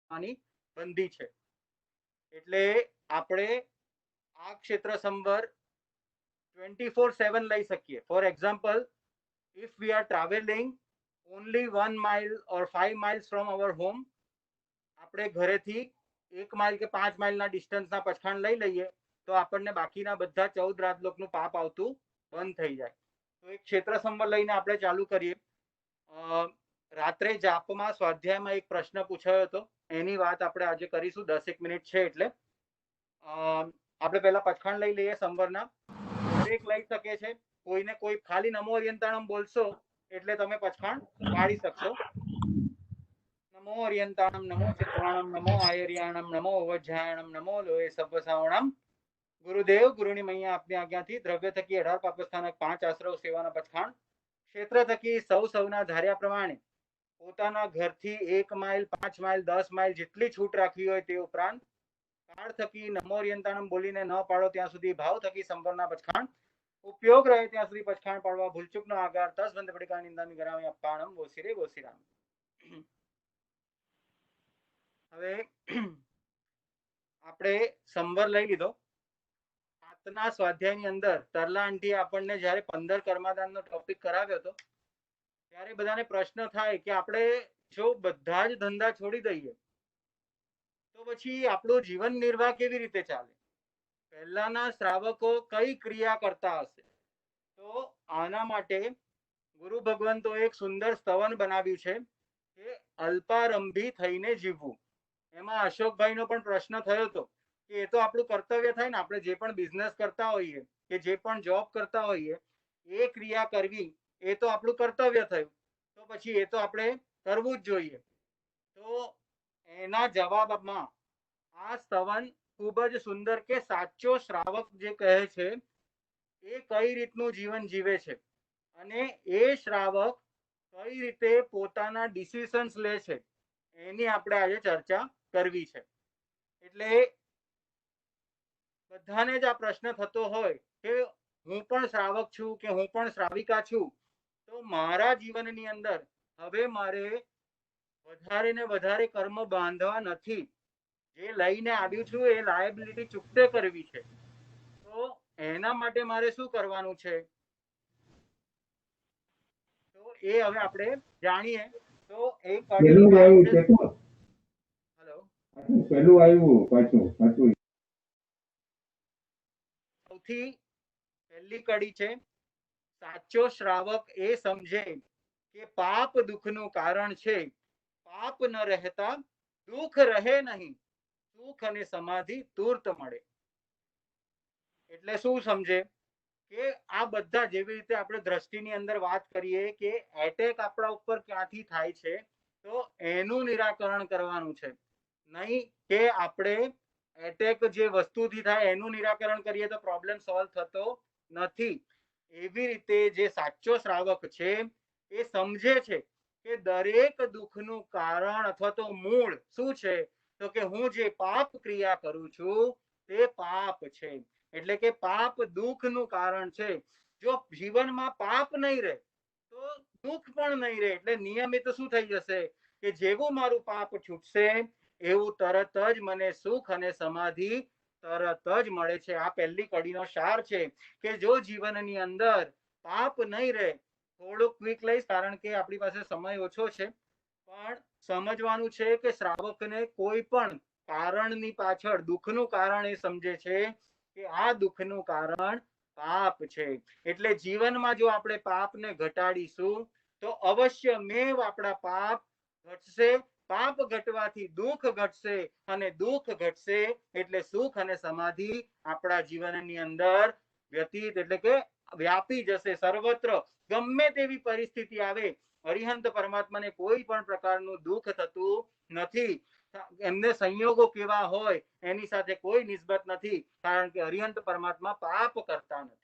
કરવાની બંધી છે. એટલે આપણે આ ક્ષેત્ર સંવર 24/7 લઈ શકીએ. For example, if we are traveling only 1 mile or 5 miles from our home, આપણે ઘરેથી 1 માઇલ કે 5 માઇલના ડિસ્ટન્સના પચખાણ લઈ લઈએ તો આપણને બાકીના બધા 14 રાજલોકનું પાપ આવતું બંધ થઈ જાય. તો એક ક્ષેત્ર સંવર લઈને આપણે ચાલુ કરીએ. રાત્રે જાપમાં સ્વાધ્યાયમાં એક પ્રશ્ન પૂછાયો હતો, એની વાત આપણે આજે કરીશું. 10 મિનિટ છે એટલે આપણે પહેલા પચખાણ લઈ લઈએ સંવરના. દરેક લઈ શકે છે. કોઈને કોઈ ખાલી નમો અર્યંતાણમ બોલશો એટલે તમે પચખાણ પાડી શકશો. નમો અર્યંતાણમ, નમો ચિત્રાણમ, નમો આયર્યાણમ, નમો અવજ્જાયણમ, નમો લોહે સર્વસાવણમ. ગુરુદેવ ગુરુની મૈયા આપની આજ્ઞાથી દ્રવ્ય થકી 18 પાપસ્થાનક 5 આશ્રવ સેવાના પચખાણ. ક્ષેત્ર થકી સૌના ધાર્યા પ્રમાણે પોતાના ઘરથી 1 માઇલ, 5 માઇલ, 10 માઇલ જેટલી છૂટ રાખવી હોય તે ઉપરાંત કાળ થકી નમો અર્યંતાણમ બોલીને ન પાડો ત્યાં સુધી ભાવ થકી સંવરના પચખાણ ઉપયોગ રહે ત્યાં સુધી પચખાણ પાડવા. ભૂલચૂકનો આગાર તસ બંધ પડીકા નિંદાની ગરામી અપાણમ વોસીરે વોસીરામ. હવે આપણે સંવર લઈ લીધો. આજના સ્વાધ્યાયની અંદર તરલા આંટી આપણને જ્યારે 15 કર્માદાનનો ટોપિક કરાવ્યો હતો ત્યારે બધાને પ્રશ્ન થાય કે આપણે જો બધા જ ધંધા છોડી દઈએ તો પછી આપણું જીવન નિર્વાહ કેવી રીતે ચાલે? પહેલાના શ્રાવકો કઈ ક્રિયા કરતા હશે? તો આના માટે ગુરુ ભગવંતો એક સુંદર સ્તવન બનાવ્યું છે કે અલ્પારંભી થઈને જીવવું. એમાં અશોકભાઈનો પણ પ્રશ્ન થયો હતો કે એ તો આપણું કર્તવ્ય થાય ને, આપણે જે પણ બિઝનેસ કરતા હોઈએ કે જે પણ જોબ કરતા હોઈએ એ ક્રિયા કરવી એ તો આપણું કર્તવ્ય થયું, તો પછી એ તો આપણે કરવું જ જોઈએ. તો એના જવાબમાં આ સ્તવન ખૂબ જ સુંદર કે સાચો શ્રાવક જે કહે છે એ કઈ રીતનું જીવન જીવે છે અને એ શ્રાવક કઈ રીતે પોતાના ડિસિઝન્સ લે છે એની આપણે આજે ચર્ચા કરવી છે. એટલે બધાને જ આ પ્રશ્ન થતો હોય કે હું પણ શ્રાવક છું કે હું પણ શ્રાવિકા છું, તો મારા જીવનની અંદર હવે મારે વધારે ને વધારે કર્મ બાંધવા નથી. જે લઈને આવ્યું છું એ લાયબિલિટી ચૂકતે કરવી છે. તો એના માટે મારે શું કરવાનું છે? તો એ હવે આપણે જાણીએ. તો એક હેલો, પેલું આવ્યું પાછું. સૌથી પહેલી કડી છે, સાચો શ્રાવક એ સમજે કે પાપ દુઃખનું કારણ છે. પાપ ન રહેતા દુઃખ રહે નહીં, સુખ અને સમાધિ તુર્ત મળે. એટલે શું સમજે કે આ બધા જેવી રીતે આપણે દ્રષ્ટિની અંદર વાત કરીએ કે એટેક આપણા ઉપર ક્યાંથી થાય છે તો એનું નિરાકરણ કરવાનું છે, નહીં કે આપણે એટેક જે વસ્તુથી થાય એનું નિરાકરણ કરીએ તો પ્રોબ્લેમ સોલ્વ થતો નથી. એવી રીતે જે સાચો શ્રાવક છે એ સમજે છે કે દરેક દુઃખનું કારણ અથવા તો મૂળ શું છે? તો કે હું જે પાપ ક્રિયા કરું છું તે પાપ છે. એટલે કે પાપ દુઃખનું કારણ છે. જો જીવનમાં પાપ નહીં રહે તો દુઃખ પણ નહીં રહે. એટલે નિયમિત શું થઈ જશે કે જેવું મારું પાપ છૂટશે એવું તરત જ મને સુખ અને સમાધિ તરત જ મળે છે. આ પહેલી કડીનો સાર છે કે જો જીવનની અંદર પાપ નહીં રહે, થોડુંક ક્વિક લઈશ કારણ કે આપણી પાસે સમય ઓછો છે, પણ સમજવાનું છે કે શ્રાવકને કોઈ પણ કારણની પાછળ દુઃખનું કારણ એ સમજે છે કે આ દુઃખનું કારણ પાપ છે. એટલે જીવનમાં જો આપણે પાપને ઘટાડીશું તો અવશ્ય મેવ આપણા પાપ ઘટશે. પાપ ઘટવાથી દુઃખ ઘટશે અને દુઃખ ઘટશે એટલે સુખ અને સમાધિ આપણા જીવનની અંદર વ્યતીત એટલે કે વ્યાપી જશે સર્વત્ર. ગમે તેવી પરિસ્થિતિ આવે અરિહંત પરમાત્માને કોઈ પણ પ્રકારનું દુઃખ થતું નથી. એમને સંયોગો કેવા હોય એની સાથે કોઈ નિસ્બત નથી, કારણ કે અરિહંત પરમાત્મા પાપ કરતા નથી.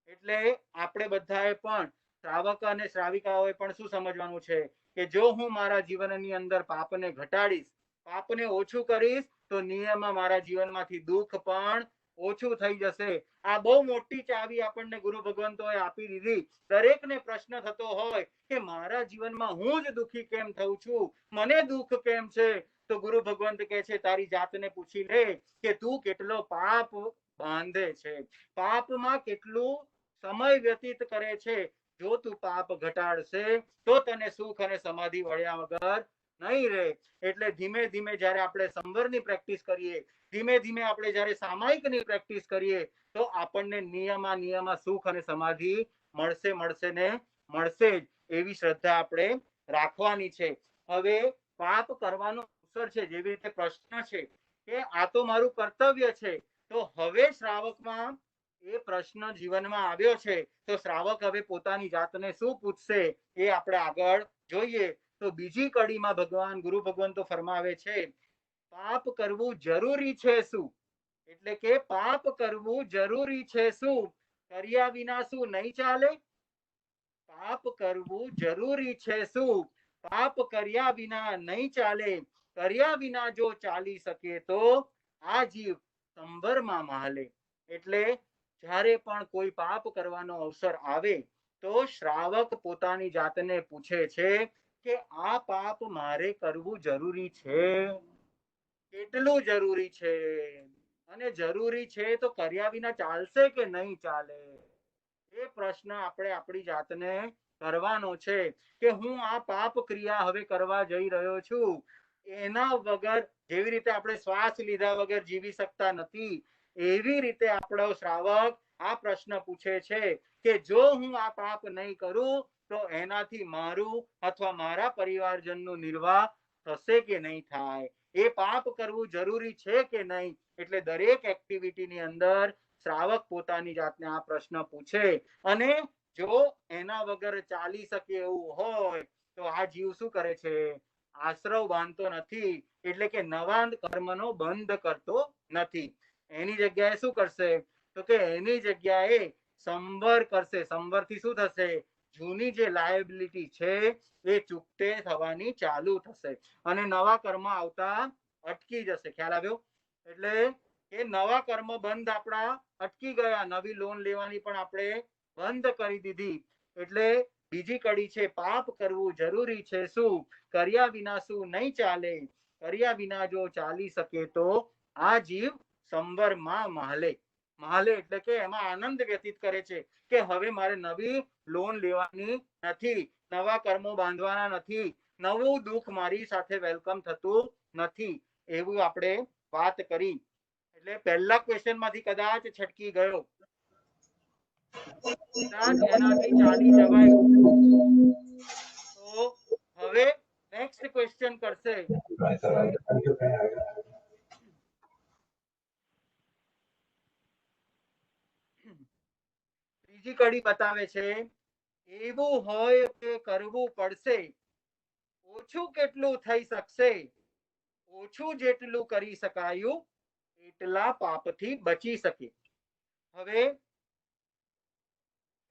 એટલે આપણે બધાએ પણ શ્રાવક અને શ્રાવિકાઓએ પણ શું સમજવાનું છે કે જો હું મારા જીવનની અંદર પાપને ઘટાડીશ, પાપને ઓછું કરીશ તો નિયમમાં મારા જીવનમાંથી દુઃખ પણ ઓછું થઈ જશે. આ બહુ મોટી ચાવી આપણને ગુરુ ભગવંતોએ આપી દીધી. દરેકને પ્રશ્ન થતો હોય કે મારા જીવનમાં હું જ દુઃખી કેમ થઉં છું, મને દુઃખ કેમ છે? તો ગુરુ ભગવંત કહે છે તારી જાતને પૂછી લે કે તું કેટલો પાપ બાંધે છે, પાપમાં કેટલું સમય વ્યતીત કરે છે. જો તું પાપ ઘટાડશે તો તને સુખ અને સમાધિ વળ્યા વગર નહીં રહે. એટલે ધીમે ધીમે જ્યારે આપણે સંવરની પ્રેક્ટિસ કરીએ, ધીમે ધીમે આપણે જ્યારે સામાયિકની પ્રેક્ટિસ કરીએ તો આપણને નિયમા સુખ અને સમાધિ મળશે ને મળશે જ. એવી શ્રદ્ધા આપણે રાખવાની છે. હવે પાપ કરવાનો અવસર છે, જેવી રીતે પ્રશ્ન છે કે આ તો મારું કર્તવ્ય છે, તો હવે શ્રાવકમાં એ પ્રશ્ન જીવનમાં આવ્યો છે તો શ્રાવક હવે પોતાની જાતને શું પૂછશે એ આપણે આગળ જોઈએ. તો બીજી કડીમાં ભગવાન ગુરુ ભગવંતો ફરમાવે છે પાપ કરવું જરૂરી છે શું? એટલે કે પાપ કરવું જરૂરી છે શું? કર્યા વિના શું નહીં ચાલે? પાપ કરવું જરૂરી છે શું? પાપ કર્યા વિના નહીં ચાલે. કર્યા વિના જો ચાલી શકે તો આ જીવ સંવરમાં માલે. એટલે જ્યારે પણ કોઈ પાપ કરવાનો અવસર આવે તો શ્રાવક પોતાની જાતને પૂછે છે કે આ પાપ મારે કરવું જરૂરી છે? કેટલું જરૂરી છે? અને જરૂરી છે તો કર્યા વિના ચાલશે કે નહીં ચાલે? એ પ્રશ્ન આપણે આપણી જાતને કરવાનો છે કે હું આ પાપ ક્રિયા હવે કરવા જઈ રહ્યો છું, એના વગર જેવી રીતે આપણે શ્વાસ લીધા વગર જીવી શકતા નથી, એવી રીતે આપણો શ્રાવક આ પ્રશ્ન પૂછે છે કે જો હું આ પાપ નહીં કરું તો એનાથી મારું અથવા મારા પરિવારજનનું નિર્વાહ થશે કે નહીં થાય? એ પાપ કરવું જરૂરી છે કે નહીં? એટલે દરેક એક્ટિવિટીની અંદર શ્રાવક પોતાની જાતને આ પ્રશ્ન પૂછે અને જો એના વગર ચાલી શકે એવું હોય તો આ જીવ શું કરે છે? આશ્રવ બાંધતો નથી, એટલે કે નવા કર્મનો બંધ કરતો નથી. એની જગ્યાએ શું કરશે? તો કે એની જગ્યાએ સંવર કરશે. સંવરથી શું થશે? જૂની જે લાયબિલિટી છે એ ચૂકતે થવાની ચાલુ થશે અને નવા કર્મ આવતા અટકી જશે. ખ્યાલ આવ્યો? એટલે એ નવા કર્મ બંધ આપણા અટકી ગયા, નવી લોન લેવાની પણ આપણે બંધ કરી દીધી. એટલે બીજી કડી છે પાપ કરવું જરૂરી છે શું? કર્યા વિના શું નહીં ચાલે? કર્યા વિના જો ચાલી શકે તો આ જીવ સંવરમાં માલે. માલે એટલે કે એમાં આનંદ વ્યતીત કરે છે કે હવે મારે નવી લોન લેવાની નથી, નવા કર્મો બાંધવાના નથી, નવું દુઃખ મારી સાથે વેલકમ થતું નથી. એવું આપણે વાત કરી. એટલે પહેલા ક્વેશ્ચન માંથી કદાચ છટકી ગયો, કદાચ એનાથી ચાલી જવાય. તો હવે નેક્સ્ટ ક્વેશ્ચન કરશે ત્રીજી કડી બતાવે છે એવું હોય કે કરવું પડશે, ઓછું કેટલું થઈ શકશે? ઓછું જેટલું કરી શકાયું એટલા પાપથી બચી શકે. હવે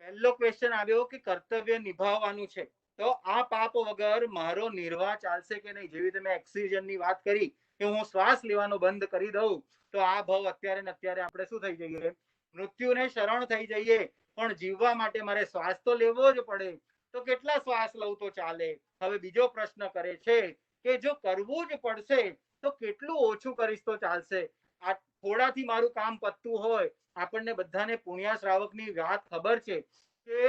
પહેલો ક્વેશ્ચન આવ્યો કે કર્તવ્ય નિભાવવાનું છે તો આ પાપ વગર મારો નિર્વાહ ચાલશે કે નહીં? જેવી રીતે મેં ઓક્સિજનની વાત કરી કે હું શ્વાસ લેવાનો બંધ કરી દઉં તો આ ભાવ અત્યારે ને અત્યારે આપણે શું થઈ જઈએ? મૃત્યુને શરણ થઈ જઈએ. પણ જીવવા માટે મારે શ્વાસ તો લેવો જ પડે, તો કેટલા શ્વાસ લઉં તો ચાલે? હવે બીજો પ્રશ્ન કરે છે કે જો કરવું જ પડશે તો કેટલું ઓછું કરીશ તો ચાલશે? આ થોડાથી મારું કામ પતતું હોય. આપણને બધાને પુણ્યા શ્રાવકની વાત ખબર છે કે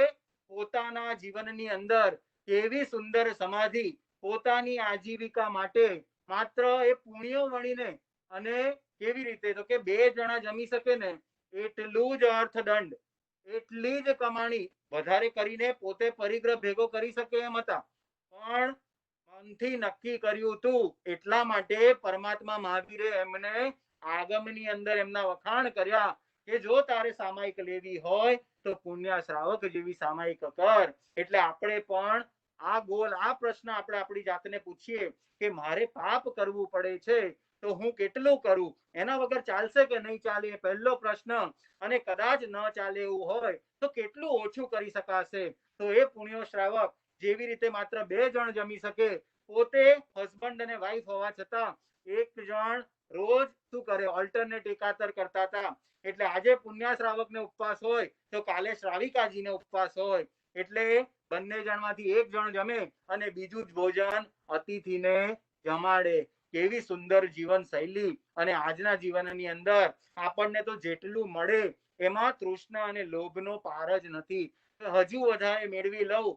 પોતાના જીવનની અંદર કેવી સુંદર સમાધિ પોતાની આજીવિકા માટે માત્ર એ પુણ્યો વણીને અને કેવી રીતે તો કે 2 જણા જમી શકે ને એટલું જ અર્થદંડ, એટલી જ કમાણી વધારે કરીને પોતે પરિગ્રહ ભેગો કરી શકે એમ હતા, પણ મનથી નક્કી કર્યું હતું એટલા માટે પરમાત્મા મહાવીરે એમને આગમની અંદર એમના વખાણ કર્યા કે જો તારે સામાયિક લેવી હોય તો પુણ્ય શ્રાવક જેવી સામાયિક કર. એટલે આપણે પણ આ ગોલ, આ પ્રશ્ન આપણે આપણી જાતને પૂછીએ કે મારે પાપ કરવું પડે છે તો હું કેટલું કરું? એના વગર ચાલશે કે નહીં ચાલે? પહેલો પ્રશ્ન. અને કદાચ ન ચાલે એવું હોય તો કેટલું ઓછું કરી શકાશે? તો એ પુણ્યો શ્રાવક જેવી રીતે માત્ર 2 જણ જમી શકે પોતે હસબન્ડ અને વાઈફ હોવા છતાં એક જણ રોજ શું કરે, ઓલ્ટરનેટ એકાતર કરતા હતા. એટલે આજે પુણ્યશ્રાવક ને ઉપવાસ હોય તો કાલે શ્રાવિકાજી ને ઉપવાસ હોય. એટલે બંને જણમાંથી એક જણ જમે અને બીજું જ ભોજન અતિથિને જમાડે. કેવી સુંદર જીવન શૈલી. અને આજના જીવનની અંદર આપણને તો જેટલું મળે એમાં તૃષ્ણા અને લોભનો પાર જ નથી. હજુ વધારે મેળવી લઉં,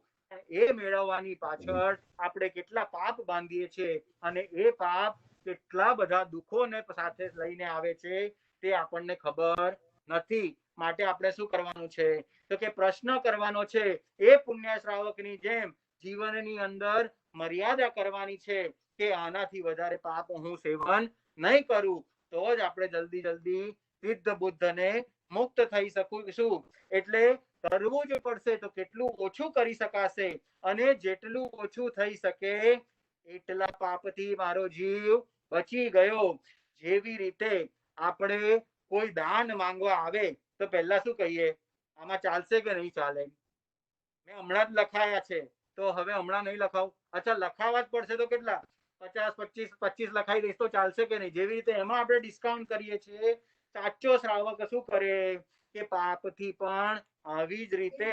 એ મેળવવાની પાછળ આપણે કેટલા પાપ બાંધીએ છીએ અને એ પાપ કેટલા બધા દુઃખોને સાથે લઈને આવે છે તે આપણને ખબર નથી. માટે આપણે શું કરવાનું છે, તો કે પ્રશ્ન કરવાનો છે. એ પુણ્ય શ્રાવકની જેમ જીવનની અંદર મર્યાદા કરવાની છે કે આનાથી વધારે પાપ હું સેવન નહીં કરું. તો જ આપણે જલ્દી જલ્દી સિદ્ધ બુદ્ધને મુક્ત થઈ શકીશું. એટલે કરવું જ પડશે તો કેટલું ઓછું કરી શકાશે, અને જેટલું ઓછું થઈ શકે એટલા પાપથી મારો જીવ બચી ગયો. જેવી રીતે આપણે કોઈ દાન માંગવા આવે તો પહેલા શું કહીએ, આમાં ચાલશે કે નહીં ચાલે? મેં હમણાં જ લખાયા છે તો હવે હમણાં નહીં લખાવું. અચ્છા, લખાવા જ પડશે તો કેટલા, 50, 25 લખાઈ દઈશ તો ચાલશે કે નહીં? જેવી રીતે એમાં આપણે ડિસ્કાઉન્ટ કરીએ છીએ. સાચો શ્રાવક શું કરે કે પાપથી પણ આવી જ રીતે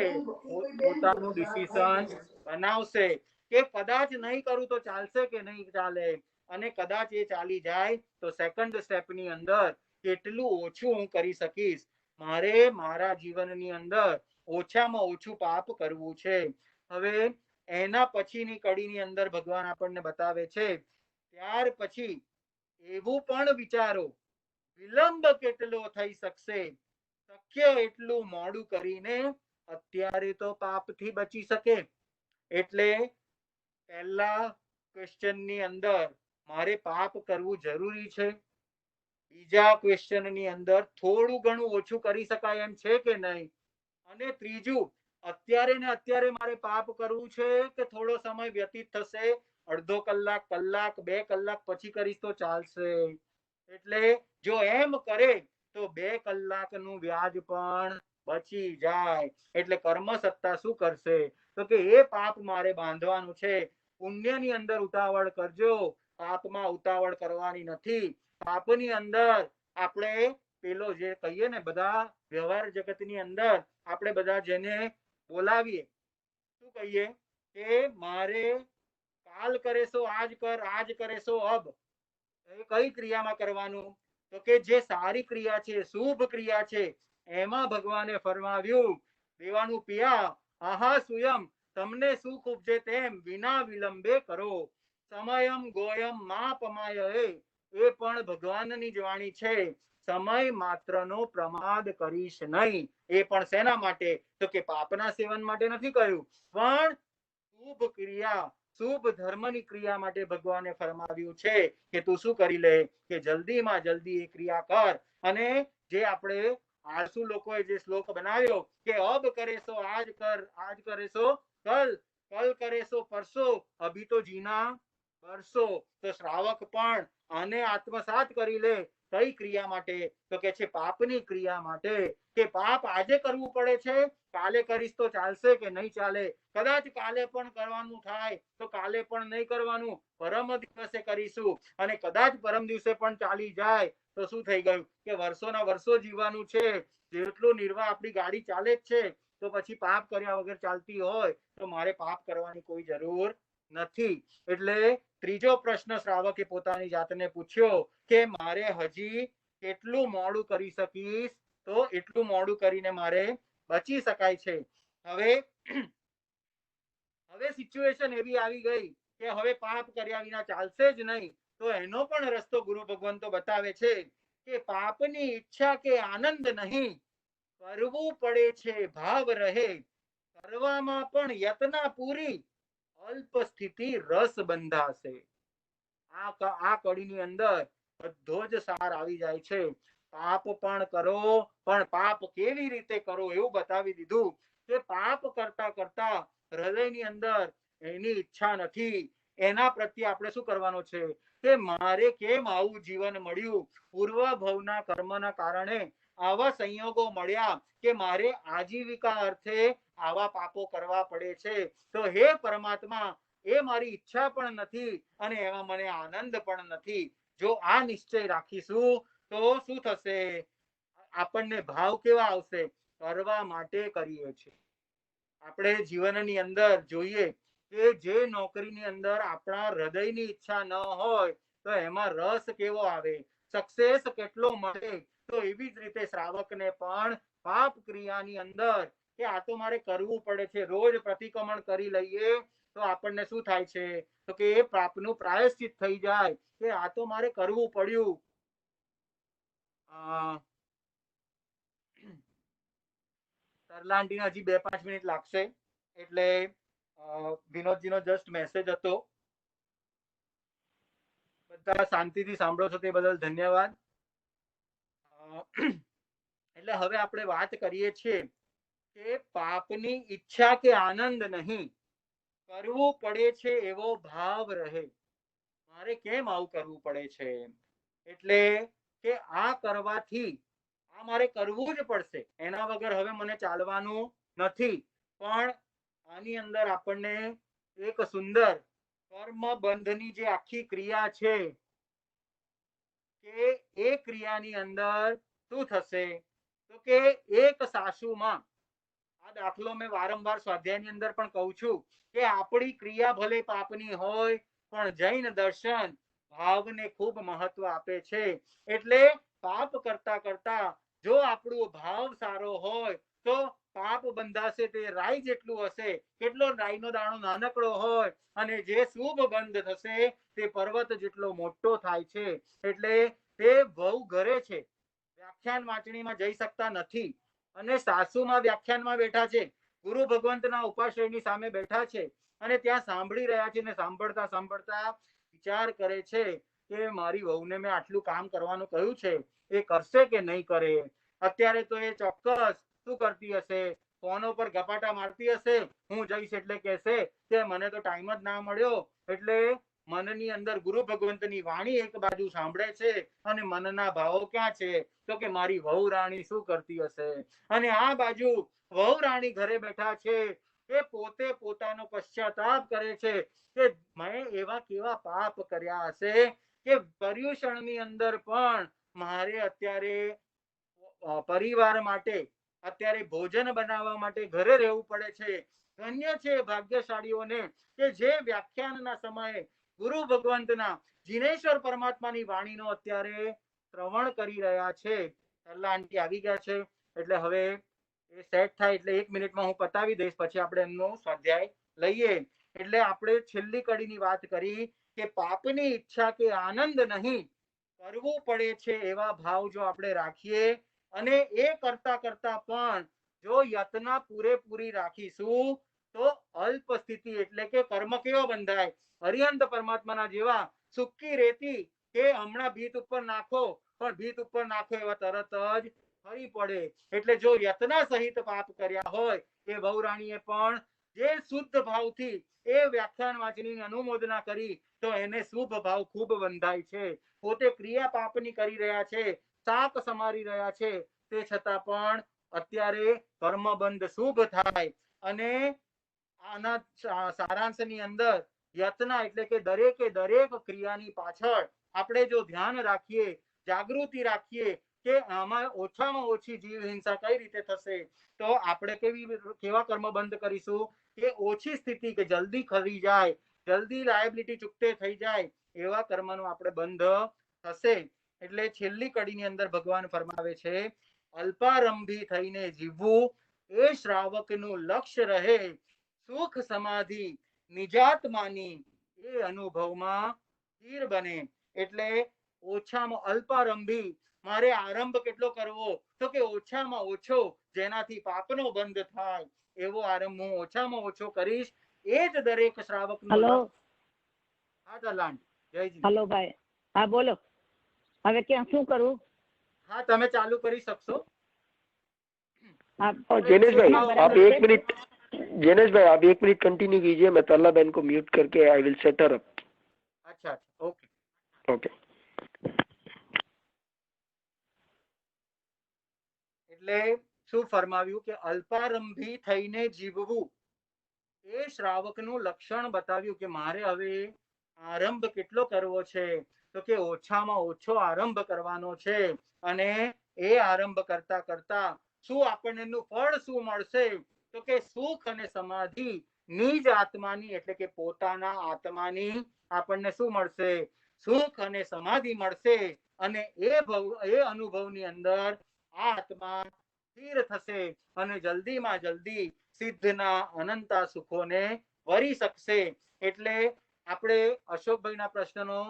પોતાનું ડિસિઝન બનાવશે કે કદાચ નહીં કરું તો ચાલશે કે નહીં ચાલે. અને કદાચ એ ચાલી જાય તો સેકન્ડ સ્ટેપની અંદર કેટલું ઓછું હું કરી શકીશ. મારે મારા જીવનની અંદર ઓછામાં ઓછું પાપ કરવું છે. હવે એના પછીની કડીની અંદર ભગવાન આપણને બતાવે છે, ત્યાર પછી એવું પણ વિચારો, વિલંબ કેટલો થઈ શકશે, શક્ય એટલું મોડું કરીને અત્યારે તો પાપથી બચી શકે. એટલે પહેલા ક્વેશ્ચનની અંદર મારે પાપ કરવું જરૂરી છે. બીજા ક્વેશ્ચનની અંદર થોડું ઘણું ઓછું કરી શકાય એમ છે કે નહીં. અને ત્રીજું, અત્યારે ને અત્યારે મારે પાપ કરવું છે કે થોડો સમય વ્યતીત થશે, અડધો કલાક, કલાક, 2 કલાક પછી કરીશ તો ચાલશે. એટલે જો એમ કરે તો 2 કલાકનું વ્યાજ પણ બચી જાય. એટલે કર્મ સત્તા શું કરશે, તો કે એ પાપ મારે બાંધવાનું છે. પુણ્યની અંદર ઉતાવળ કરજો, પાપમાં ઉતાવળ કરવાની નથી. પાપની અંદર આપણે પેલો જે કહીએ ને, બધા વ્યવહાર જગતની અંદર આપણે બધા જેને બોલાવીએ શું કહીએ કે મારે કાલ કરે સો આજ કર, આજ કરે સો અબ. એ કઈ ક્રિયામાં કરવાનું, તો કે જે સારી ક્રિયા છે, શુભ ક્રિયા છે, એમાં ભગવાને ફરમાવ્યું દેવાનું પિયા આહા સુયમ, તમને સુખ ઉપજે તેમ વિના વિલંબે કરો. સમયમ ગોયમ મા પમાય, એ પણ ભગવાનની જ વાણી છે. સમય માત્રનો પ્રમાદ કરીશ નહીં. એ પણ શેના માટે, તો કે પાપના સેવન માટે નથી કહ્યું, પણ શુભ ક્રિયા, શુભ ધર્મની ક્રિયા માટે ભગવાને ફરમાવ્યું છે કે તું શું કરી લે કે જલ્દીમાં જલ્દી એ ક્રિયા કર. અને જે આપણે આળસુ લોકોએ જે શ્લોક બનાવ્યો કે અબ કરે સો આજ કર, આજ કરે સો કલ, કલ કરે સો પરસો, અભી તો જીના બરસો. તો શ્રાવક પણ આને આત્મસાત કરી લે. કઈ ક્રિયા માટે, તો કે છે પાપની ક્રિયા માટે. કે પાપ આજે કરવું પડે છે, કાલે કરીશ તો ચાલશે કે નહીં ચાલે. કદાચ કાલે પણ કરવાનું થાય તો કાલે પણ નહીં કરવાનું, પરમ દિવસે કરીશું. અને કદાચ પરમ દિવસે પણ ચાલી જાય તો શું થઈ ગયું કે વર્ષોના વર્ષો જીવવાનું છે. જેટલું નિર્વાહ આપણી ગાડી ચાલે જ છે, તો પછી પાપ કર્યા વગર ચાલતી હોય તો મારે પાપ કરવાની કોઈ જરૂર નથી. એટલે ત્રીજો પ્રશ્ન શ્રાવકે પોતાની જાતને પૂછ્યો કે મારે હજી કેટલું મોડું કરી શકીશ, તો એટલું મોડું કરીને મારે બચી શકાય છે. હવે સિચ્યુએશન એવી આવી ગઈ કે હવે પાપ કર્યા વિના ચાલશે જ નહીં. તો એનો પણ રસ્તો ગુરુ ભગવાન તો બતાવે છે કે પાપની ઈચ્છા કે આનંદ નહીં, કરવું પડે છે ભાવ રહે, કરવામાં પણ યતના પૂરી, અલ્પ સ્થિતિ રસ બંધાશે. આ કડીની અંદર બધો જ સાર આવી જાય છે. પાપ પણ કરો, પણ પાપ કેવી રીતે કરો એવું બતાવી દીધું કે પાપ કરતા કરતા હૃદયની અંદર એની ઈચ્છા નથી. એના પ્રત્યે આપણે શું કરવાનું છે કે મારે કેમ આવું જીવન મળ્યું, પૂર્વ ભવના કર્મના કારણે આવા સંયોગો મળ્યા કે મારે આજીવિકા અર્થે આવા પાપો કરવા પડે છે. તો હે પરમાત્મા, એ મારી ઈચ્છા પણ નથી અને એમાં મને આનંદ પણ નથી. જો આ નિશ્ચય રાખીશું તો શું થશે? આપણને ભાવ કેવા આવશે? કરવા માટે કરીએ છીએ. આપણે જીવનની અંદર જોઈએ કે જે નોકરીની અંદર આપણા હૃદયની ઈચ્છા ન હોય તો એમાં રસ કેવો આવે, સક્સેસ કેટલો મળે. તો એવી જ રીતે શ્રાવકને પણ પાપ ક્રિયાની અંદર કે આ તો મારે કરવું પડે છે, રોજ પ્રતિક્રમણ કરી લઈએ તો આપણને શું થાય છે? તો કે એ પાપનું પ્રાયશ્ચિત થઈ જાય કે આ તો મારે કરવું પડ્યું. તરલાંટીને હજી 2-5 મિનિટ લાગશે એટલે વિનોદજીનો જસ્ટ મેસેજ હતો. બધા શાંતિથી સાંભળો છો તે બદલ ધન્યવાદ. એટલે હવે આપણે વાત કરીએ છીએ કે પાપની ઈચ્છા કે આનંદ નહીં, કરવું પડે છે એવો ભાવ રહે. મારે કેમ આવું કરવું પડે છે? એટલે કે આ કરવાથી આ મારે કરવું જ પડશે, એના વગર હવે મને ચાલવાનું નથી. પણ આની અંદર આપણને એક સુંદર કર્મ બંધની જે આખી ક્રિયા છે કે એ ક્રિયાની અંદર શું થશે? તો કે એક સાસુમાં, આ દાખલો મેં વારંવાર સ્વાધ્યાયની અંદર પણ કહું છું કે આપણી ક્રિયા ભલે પાપની હોય પણ જૈન દર્શન ભાવને ખૂબ મહત્વ આપે છે. એટલે પાપ કરતા કરતા જો આપણો ભાવ સારો હોય તો પાપ બંધાશે તે રાઈ જેટલું હશે. કેટલો રાઈનો દાણો નાનકડો હોય અને જે શુભ બંધ થશે તે પર્વત જેટલો મોટો થાય છે. એટલે તે બહુ ઘરે છે, વ્યાખ્યાન વાંચણીમાં જઈ શકતા નથી અને સાસુમાં વ્યાખ્યાનમાં બેઠા છે, ગુરુ ભગવંતના ઉપાશ્રયની સામે બેઠા છે અને ત્યાં સાંભળી રહ્યા છે. ને સાંભળતા સાંભળતા વિચાર કરે છે કે મારી વહુને મેં આટલું કામ કરવાનું કહ્યું છે, એ કરશે કે નહીં કરે? અત્યારે તો એ ચોક્કસ શું કરતી હશે? ફોનો પર ગપાટા મારતી હશે. હું જઈશ એટલે કહેશે કે મને તો ટાઈમ જ ના મળ્યો. એટલે મનની અંદર ગુરુ ભગવંતની વાણી એક બાજુ સાંભળે છે અને મનના ભાવો ક્યાં છે? તો કે મારી વહુ રાણી શું કરતી હશે? અને આ બાજુ વહુ રાણી ઘરે બેઠા છે, એ પોતે પોતાનો પશ્ચાતાપ કરે છે કે મેં એવા કેવા પાપ કર્યા હશે કે પર્યુષણની અંદર પણ મારે અત્યારે પરિવાર માટે અત્યારે ભોજન બનાવવા માટે ઘરે રહેવું પડે છે. ધન્ય છે ભાગ્યશાળીઓને કે જે વ્યાખ્યાનના સમયે ગુરુ ભગવંતના જીનેશ્વર પરમાત્માની વાણીનો અત્યારે શ્રવણ કરી રહ્યા છે. તરલા આંટી આવી ગયા છે એટલે હવે એ સેટ થાય એટલે 1 મિનિટમાં હું પતાવી દઈશ, પછી આપણે એમનો સ્વાધ્યાય લઈએ. એટલે આપણે છેલ્લી કડીની વાત કરી કે પાપની ઈચ્છા કે આનંદ નહીં, કરવું પડે છે એવા ભાવ જો આપણે રાખીએ અને એ કરતા કરતા પણ જો યત્ના પૂરેપૂરી રાખીશું તો અલ્પ સ્થિતિ એટલે કે કર્મ કેવો બંધાય? હરિહંત પરમાત્માના જેવા સુકી રેતી કે હમણાં ભીત ઉપર નાખો પણ ભીત ઉપર નાખો એવા તરત જ ફરી પડે. એટલે જો યત્ના સહિત પાપ કર્યા હોય એ વહુરાણીએ પણ જે શુદ્ધ ભાવથી એ વ્યાખ્યાન વાંચનીની અનુમોદના કરી તો એને શુભ ભાવ ખૂબ બંધાય છે. પોતે ક્રિયા પાપની કરી રહ્યા છે, શાક સમારી રહ્યા છે, તે છતાં પણ અત્યારે કર્મબંધ શુભ થાય. અને આના સારાંશની અંદર યત્ના એટલે કે દરેકે દરેક ક્રિયાની પાછળ આપણે જો ધ્યાન રાખીએ, જાગૃતિ રાખીએ કે આમાં ઓછામાં ઓછી જીવ હિંસા કઈ રીતે થશે તો આપણે કેવા કર્મ બંધ કરીશું કે ઓછી સ્થિતિ કે જલ્દી ખરી જાય, જલ્દી લાયબિલિટી ચૂકતે થઈ જાય એવા કર્મનો આપણે બંધ થશે. એટલે છેલ્લી કડીની અંદર ભગવાન ફરમાવે છે અલ્પારંભી થઈને જીવવું એ શ્રાવકનું લક્ષ્ય રહે. સુખ સમાધિ નિજાત્માની એ અનુભવમાં સ્થિર બને. એટલે ઓછામાં અલ્પારંભી, મારે આરંભ કેટલો કરવો તો કે ઓછામાં ઓછો, જેનાથી પાપનો બંધ થાય એવો આરંભ હું ઓછામાં ઓછો કરીશ. એ જ દરેક શ્રાવકનું. હલો. હા તલાંટ જયજી. હલો ભાઈ, હા બોલો. હવે ક્યાં શું કરવું? હા તમે ચાલુ કરી શકશો. जेनेश भाई आप 1 मिनट, जेनेश भाई आप 1 मिनट कंटिन्यू कीजिए, मैं तरला बहन को म्यूट करके I will set her up. अच्छा ओके ओके. એટલે શું ફરમાવ્યું કે અલ્પારંભી થઈને જીવવું એ શ્રાવકનું લક્ષણ બતાવ્યું કે મારે હવે આરંભ કેટલો કરવો છે, તો કે ઓછામાં ઓછો આરંભ કરવાનો છે, અને એ આરંભ કરતા કરતા શું આપણને એનું ફળ શું મળશે, તો કે સુખ અને સમાધિ નિજ આત્માની એટલે કે પોતાના આત્માની આપણને શું મળશે, સુખ અને સમાધિ મળશે, અને એ અનુભવની અંદર આ આત્મા સ્થિર થશે અને જલ્દીમાં જલ્દી સિદ્ધના અનંતા સુખોને વરી શકશે. એટલે આપણે અશોકભાઈના પ્રશ્નનો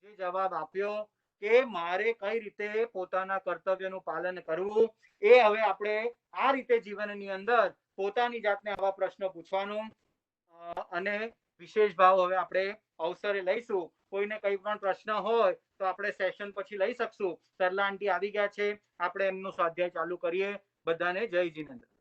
જે જવાબ આપ્યો કે મારે કઈ રીતે પોતાના કર્તવ્યનું પાલન કરવું, એ હવે આપણે આ રીતે જીવનની અંદર પોતાની જાતને આવા પ્રશ્નો પૂછવાનું અને વિશેષ ભાવ હવે આપણે અવસરે લઈશું. કોઈને કઈ પણ પ્રશ્ન હોય તો આપણે સેશન પછી લઈ શકશું. સરલા આંટી આવી ગયા છે, આપણે એમનું સ્વાધ્યાય ચાલુ કરીએ. બધાને જય જીનેન્દ્ર.